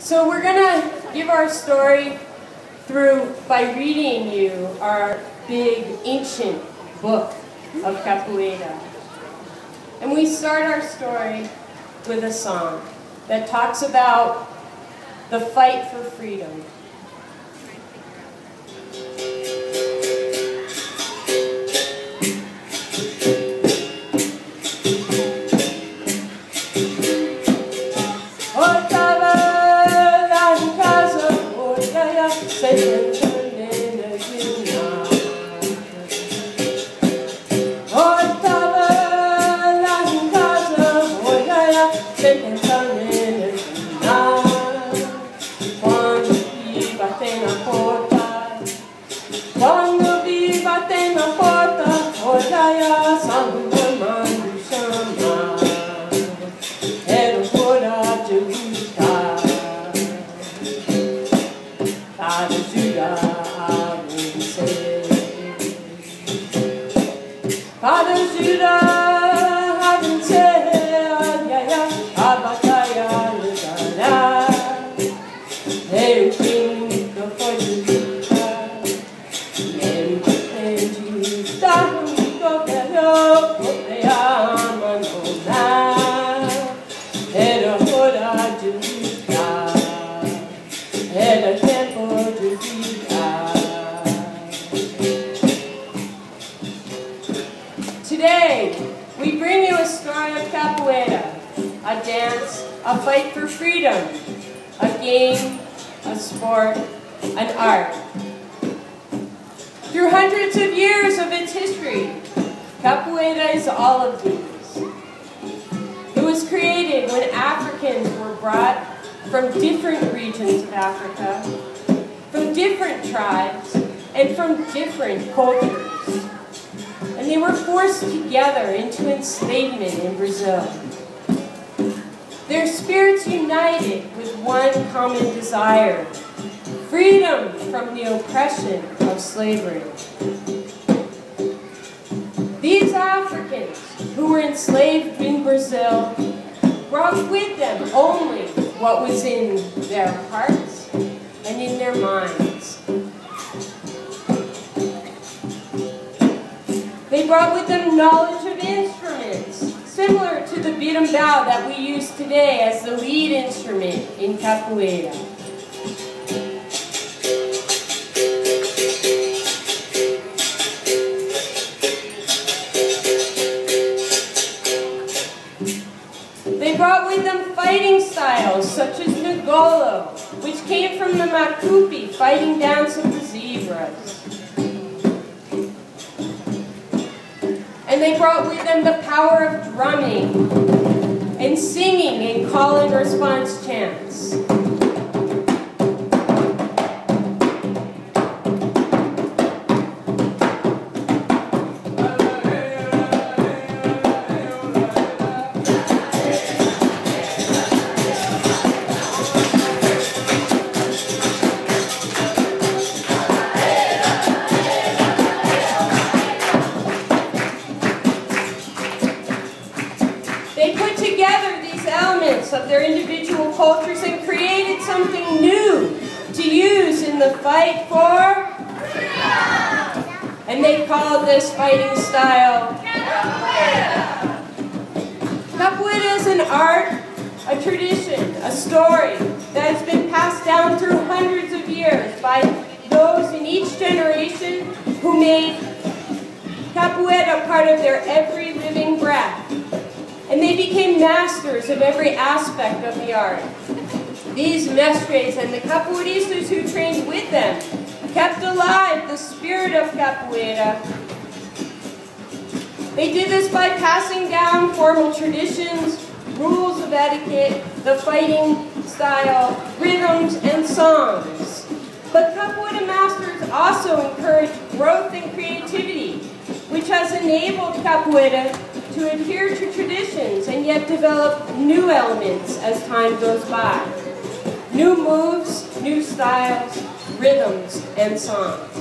So we're going to give our story by reading you our big ancient book of Capoeira. And we start our story with a song that talks about the fight for freedom. Today, we bring you a story of Capoeira, a dance, a fight for freedom, a game, a sport, an art. Through hundreds of years of its history, Capoeira is all of these. It was created when Africans were brought from different regions of Africa, from different tribes, and from different cultures. And they were forced together into enslavement in Brazil. Their spirits united with one common desire: freedom from the oppression of slavery. These Africans who were enslaved in Brazil brought with them only what was in their hearts and in their minds. They brought with them knowledge of instruments, similar to the berimbau that we use today as the lead instrument in Capoeira. They brought with them fighting styles such as Ngolo, which came from the Makupi fighting dance of the zebras. And they brought with them the power of drumming and singing and call and response chants. Of their individual cultures and created something new to use in the fight for freedom. And they called this fighting style Capoeira. Capoeira is an art, a tradition, a story that has been passed down through hundreds of years by those in each generation who made Capoeira part of their every living breath. And they became masters of every aspect of the art. These mestres and the capoeiristas who trained with them kept alive the spirit of Capoeira. They did this by passing down formal traditions, rules of etiquette, the fighting style, rhythms, and songs. But Capoeira masters also encouraged growth and creativity, which has enabled Capoeira to adhere to traditions and yet develop new elements as time goes by. New moves, new styles, rhythms, and songs.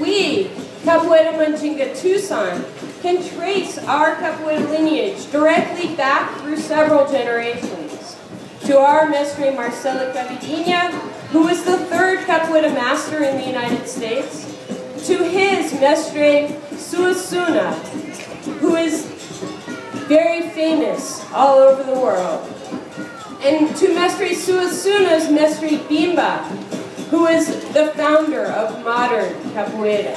We, Capoeira Mandinga Tucson, can trace our capoeira lineage directly back through several generations. to our Mestre Marcelo Cavadinha, who is the third capoeira master in the United States, to his Mestre Suassuna, who is very famous all over the world, and to Mestre Suassuna's Mestre Bimba, who is the founder of modern capoeira.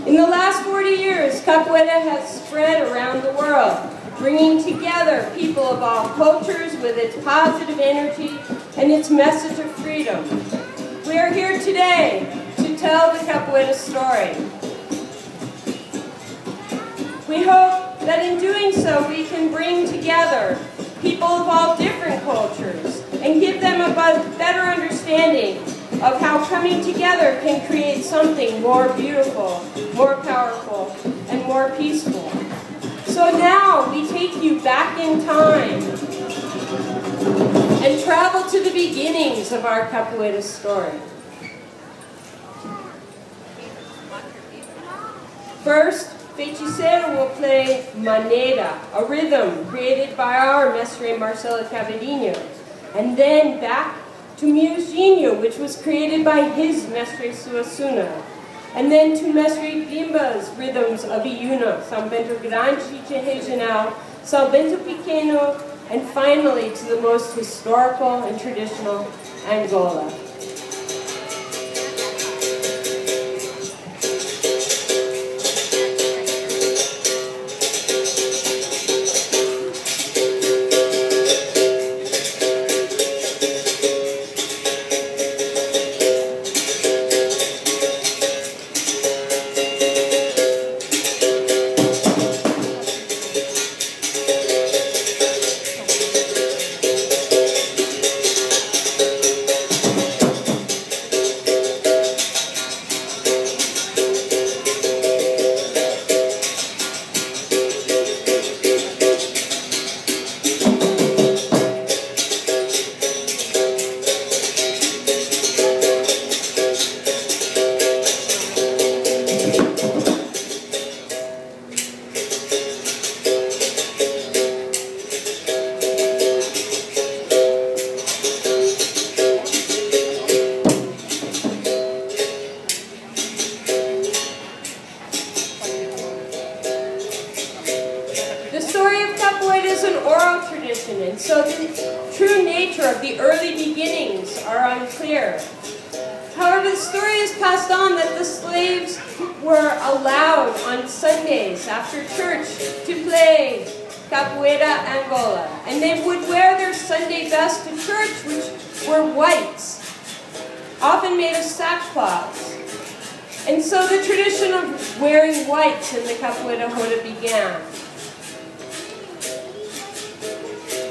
In the last 40 years, capoeira has spread around the world, bringing together people of all cultures with its positive energy and its message of freedom. We are here today to tell the capoeira story. We hope that in doing so we can bring together people of all different cultures and give them a better understanding of how coming together can create something more beautiful, more powerful, and more peaceful. So now we take you back in time and travel to the beginnings of our capoeira story. First, Feiticeiro will play Maneira, a rhythm created by our Mestre Marcelo Cavadinha, and then back to Miojinho, which was created by his Mestre Suassuna, and then to Mestre Bimba's rhythms of Iuna, São Bento Grande de Regional, São Bento Pequeno, and finally to the most historical and traditional Angola. And so the true nature of the early beginnings are unclear. However, the story is passed on that the slaves were allowed on Sundays after church to play Capoeira Angola. And they would wear their Sunday best to church, which were whites, often made of sackcloth. And so the tradition of wearing whites in the Capoeira Roda began.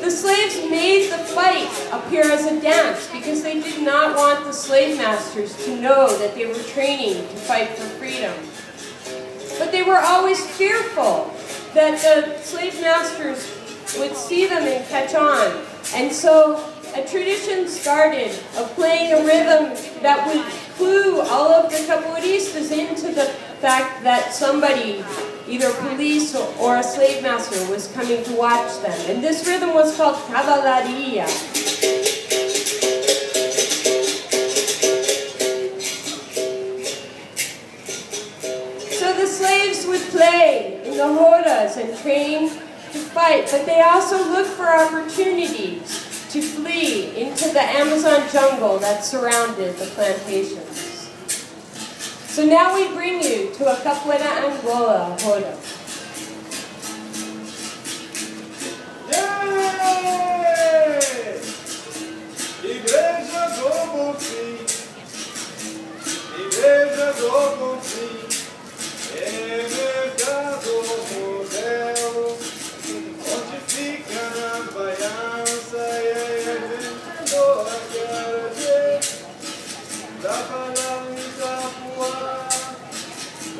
The slaves made the fight appear as a dance because they did not want the slave masters to know that they were training to fight for freedom. But they were always fearful that the slave masters would see them and catch on. And so a tradition started of playing a rhythm that would clue all of the capoeiristas into the fact that somebody, either police or a slave master, was coming to watch them. And this rhythm was called cavalaria. So the slaves would play in the rodas and train to fight, but they also looked for opportunities to flee into the Amazon jungle that surrounded the plantations. So now we bring you to a Capoeira Angola roda. Igreja do Bonfim, Igreja do Bonfim, é mercado modelo, onde fica na baiança, vendendo a garagem, da Panamá, da Puá,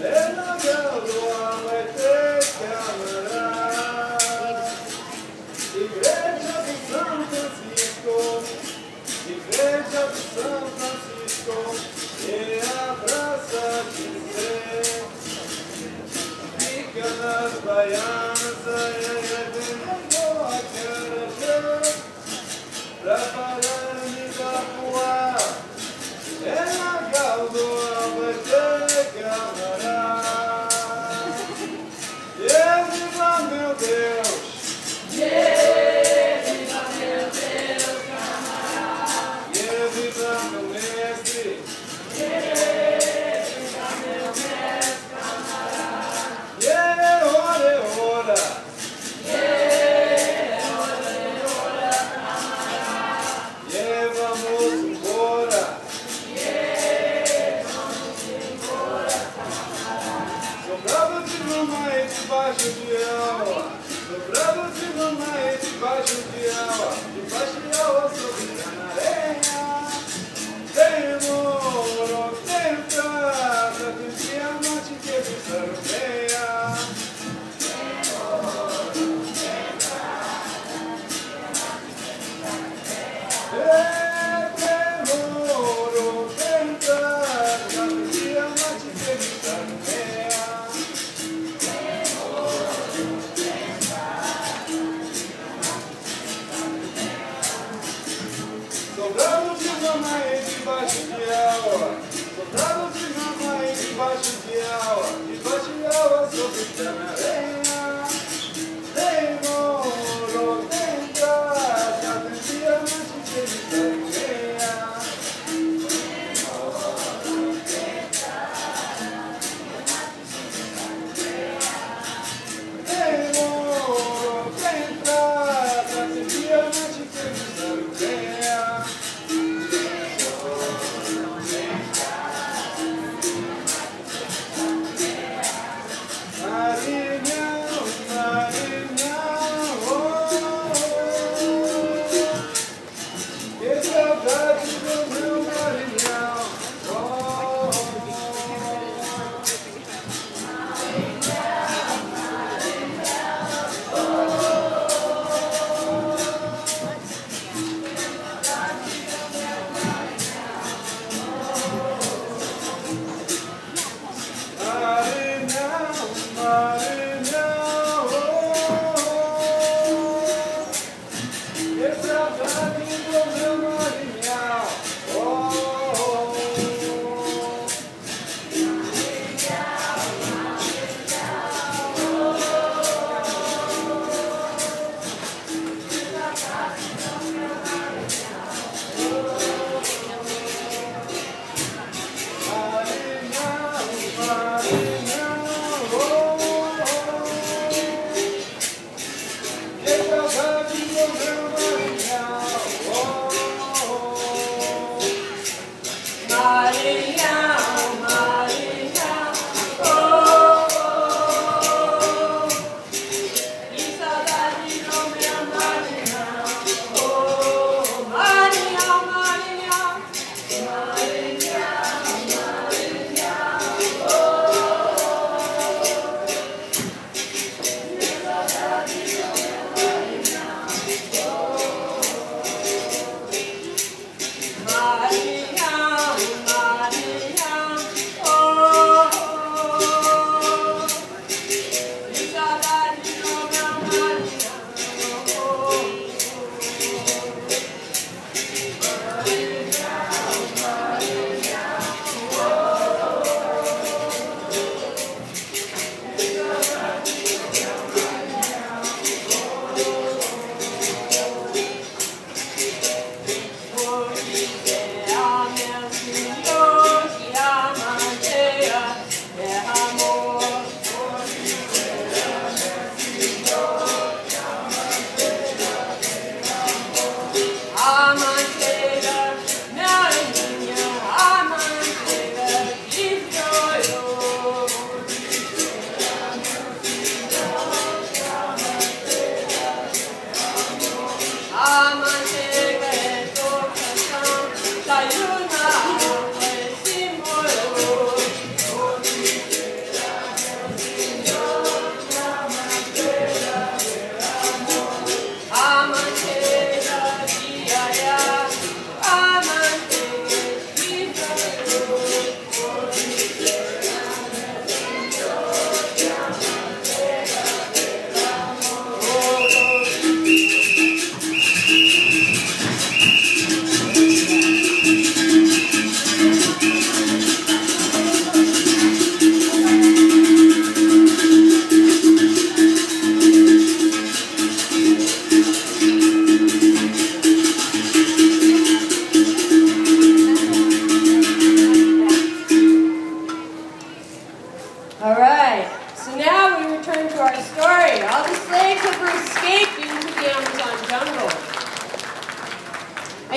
é na garoa, vai ter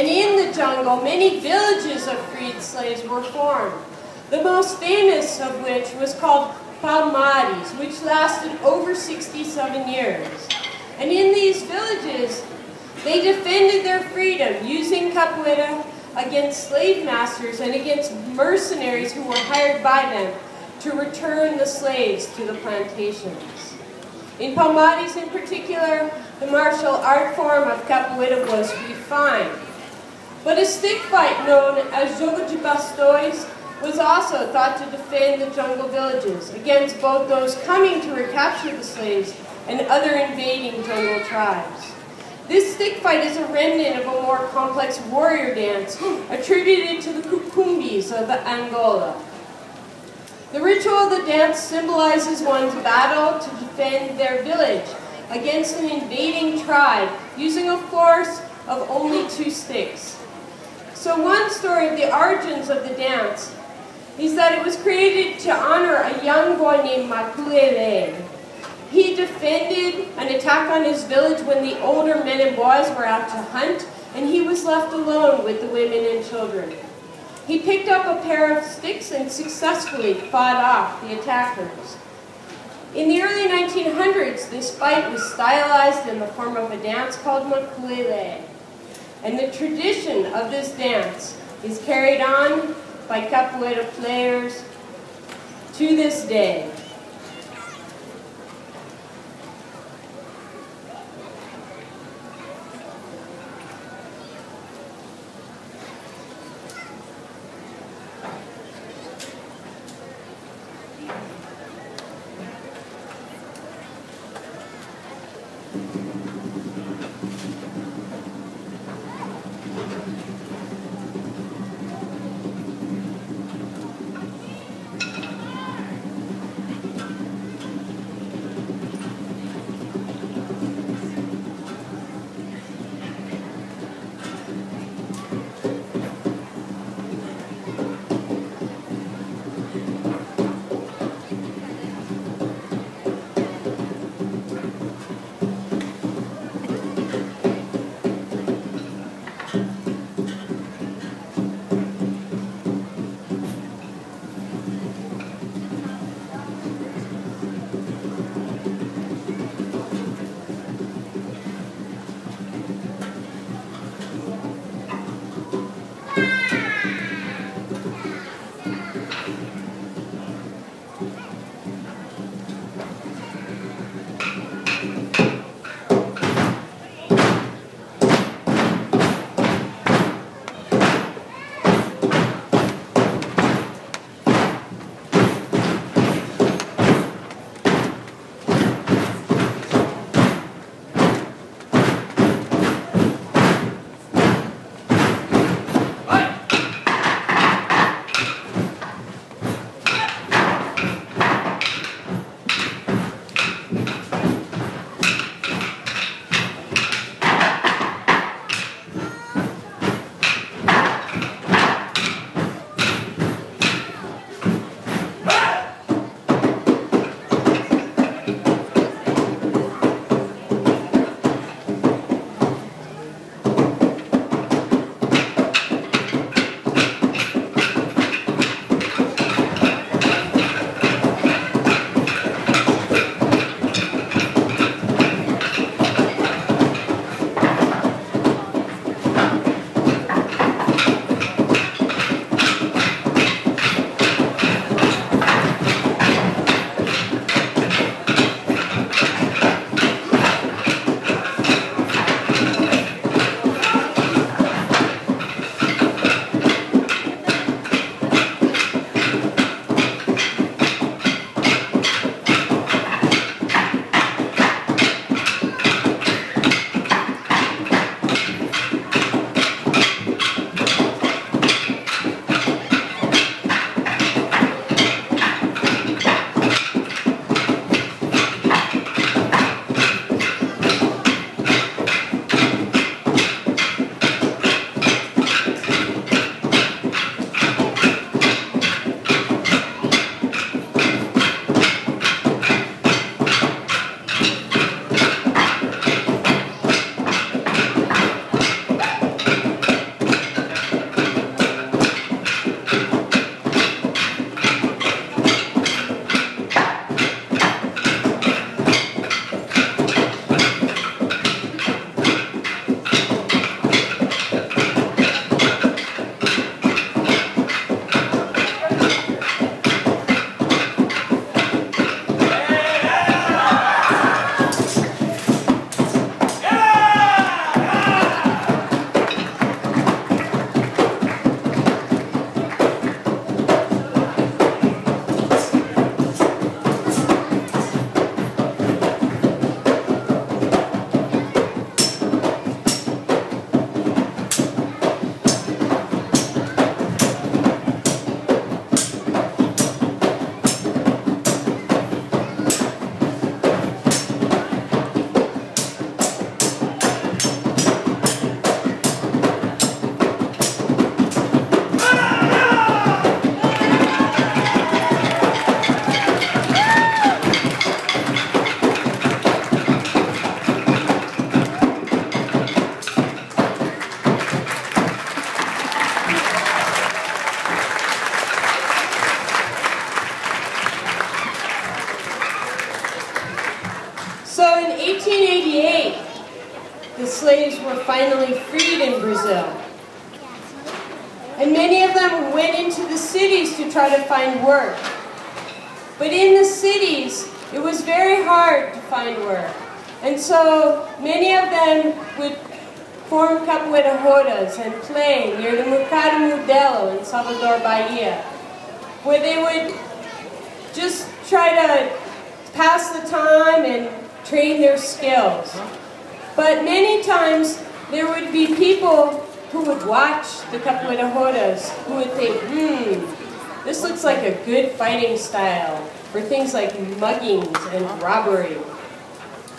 And in the jungle, many villages of freed slaves were formed, the most famous of which was called Palmares, which lasted over 67 years. And in these villages, they defended their freedom using capoeira against slave masters and against mercenaries who were hired by them to return the slaves to the plantations. In Palmares in particular, the martial art form of capoeira was refined. But a stick fight known as jogo de bastões was also thought to defend the jungle villages against both those coming to recapture the slaves and other invading jungle tribes. This stick fight is a remnant of a more complex warrior dance attributed to the Kukumbis of Angola. The ritual of the dance symbolizes one's battle to defend their village against an invading tribe using a force of only 2 sticks. So one story of the origins of the dance is that it was created to honor a young boy named Makulele. He defended an attack on his village when the older men and boys were out to hunt, and he was left alone with the women and children. He picked up a pair of sticks and successfully fought off the attackers. In the early 1900s, this fight was stylized in the form of a dance called Makulele. And the tradition of this dance is carried on by Capoeira players to this day. freed in Brazil. And many of them went into the cities to try to find work. But in the cities, it was very hard to find work. And so many of them would form capoeira rodas and play near the Mercado Modelo in Salvador, Bahia, where they would just try to pass the time and train their skills. But many times there would be people who would watch the capoeira rodas who would think, this looks like a good fighting style for things like muggings and robbery.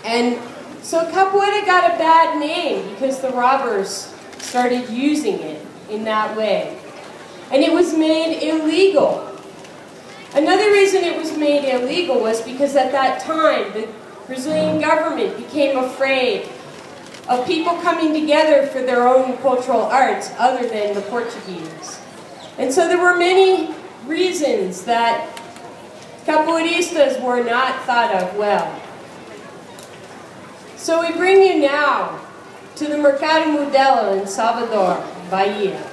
And so capoeira got a bad name because the robbers started using it in that way. And it was made illegal. Another reason it was made illegal was because at that time the Brazilian government became afraid of people coming together for their own cultural arts other than the Portuguese. And so there were many reasons that capoeiristas were not thought of well. So we bring you now to the Mercado Modelo in Salvador, Bahia.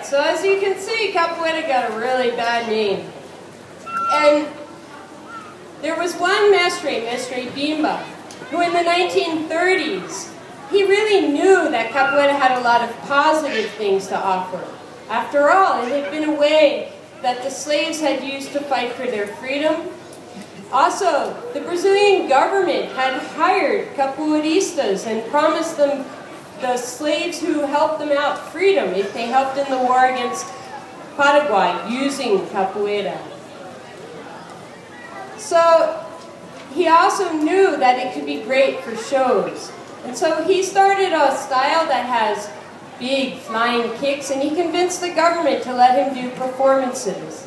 So as you can see, capoeira got a really bad name. And there was one mestre Bimba, who in the 1930s, he really knew that capoeira had a lot of positive things to offer. After all, it had been a way that the slaves had used to fight for their freedom. Also, the Brazilian government had hired capoeiristas and promised them the slaves who helped them out freedom if they helped in the war against Paraguay using capoeira. So he also knew that it could be great for shows. And so he started a style that has big flying kicks, and he convinced the government to let him do performances.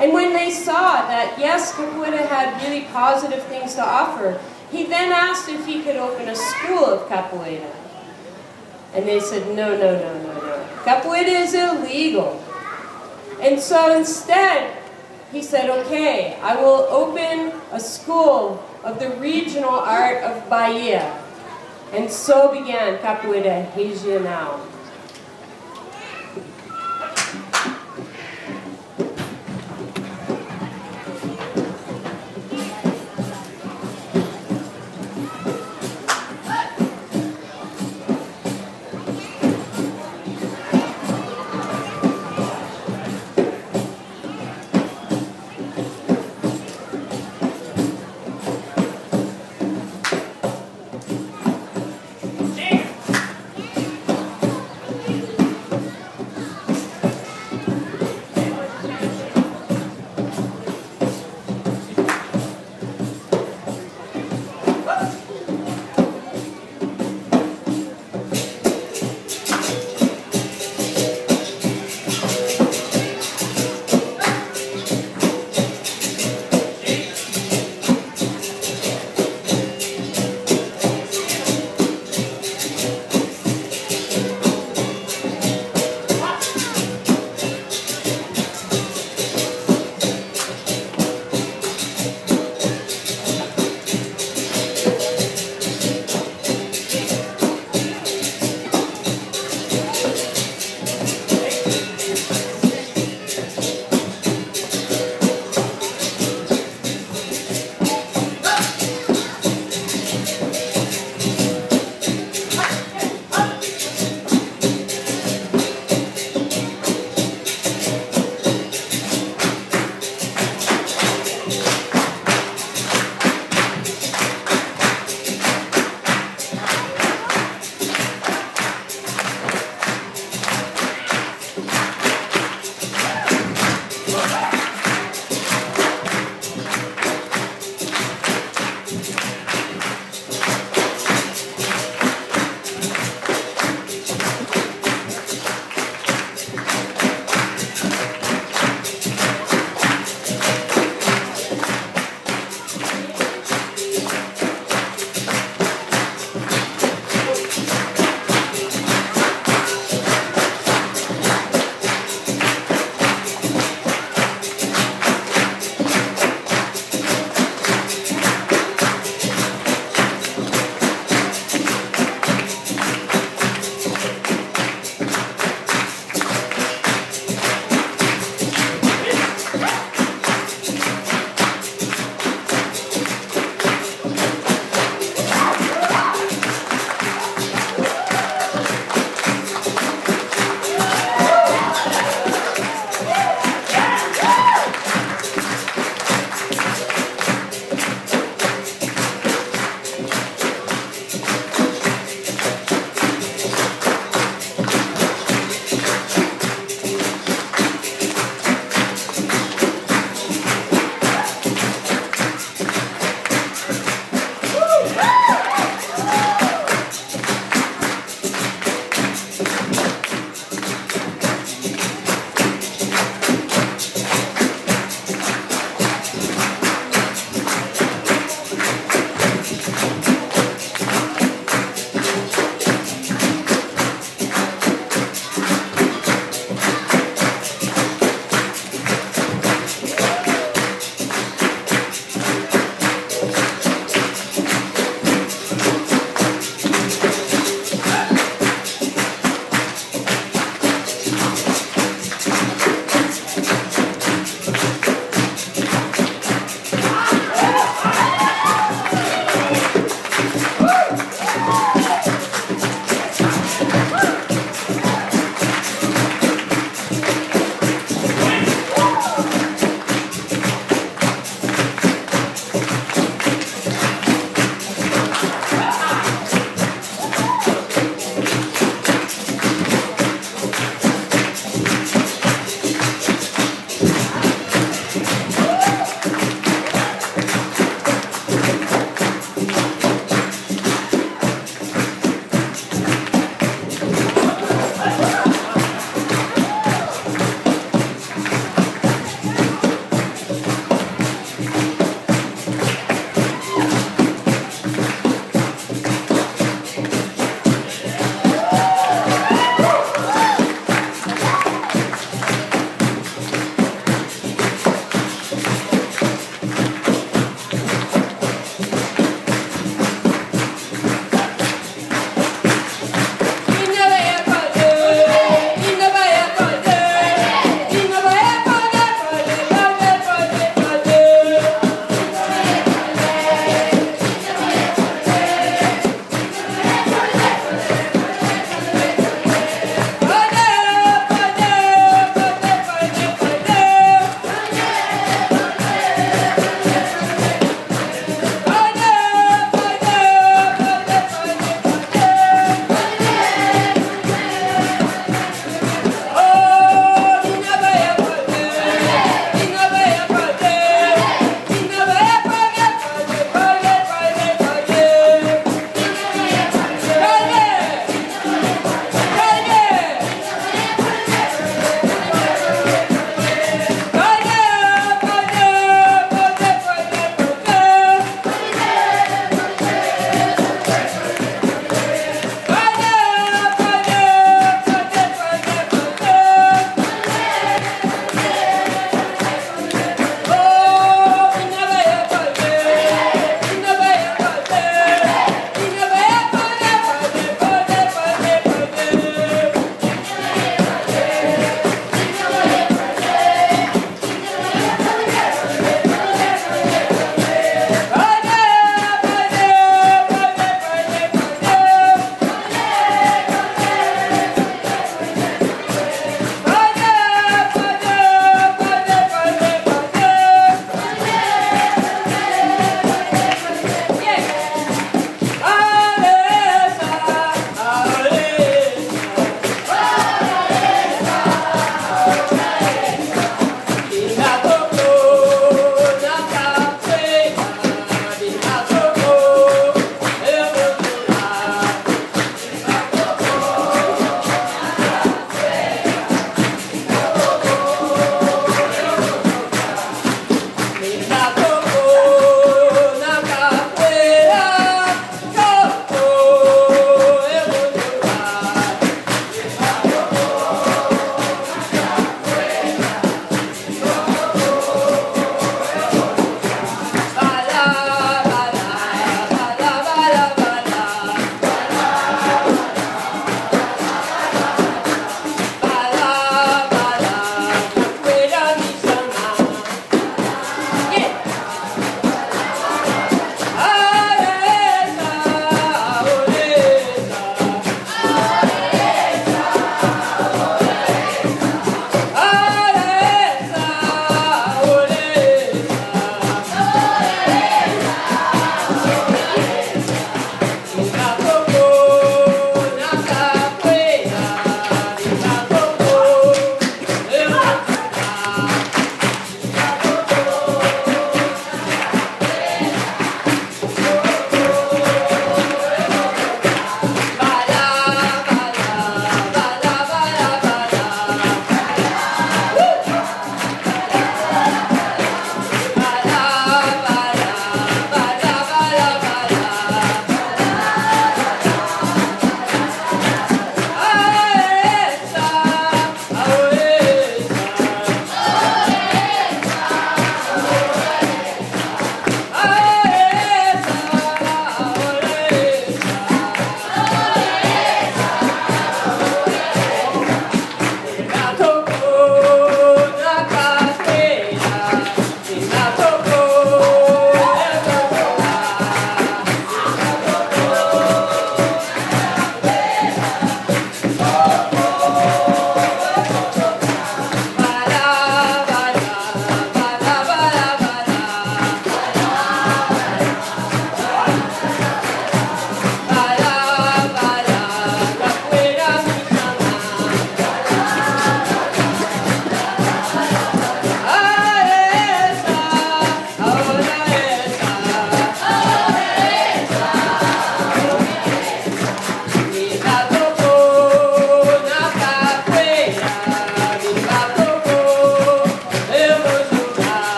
And when they saw that, yes, capoeira had really positive things to offer, he then asked if he could open a school of capoeira. And they said, no. Capoeira is illegal. And so instead, he said, okay, I will open a school of the regional art of Bahia. And so began Capoeira Regional.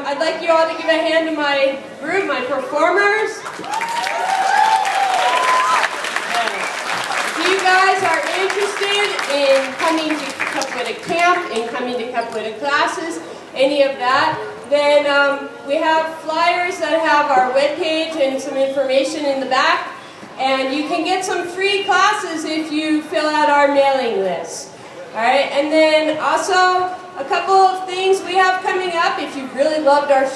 I'd like you all to give a hand to my group, my performers. If you guys are interested in coming to Capoeira camp, in coming to Capoeira classes, any of that, then we have flyers that have our webpage and some information in the back. And you can get some free classes if you fill out our mailing list. Alright, and then also a couple of things we have coming up if you really loved our show.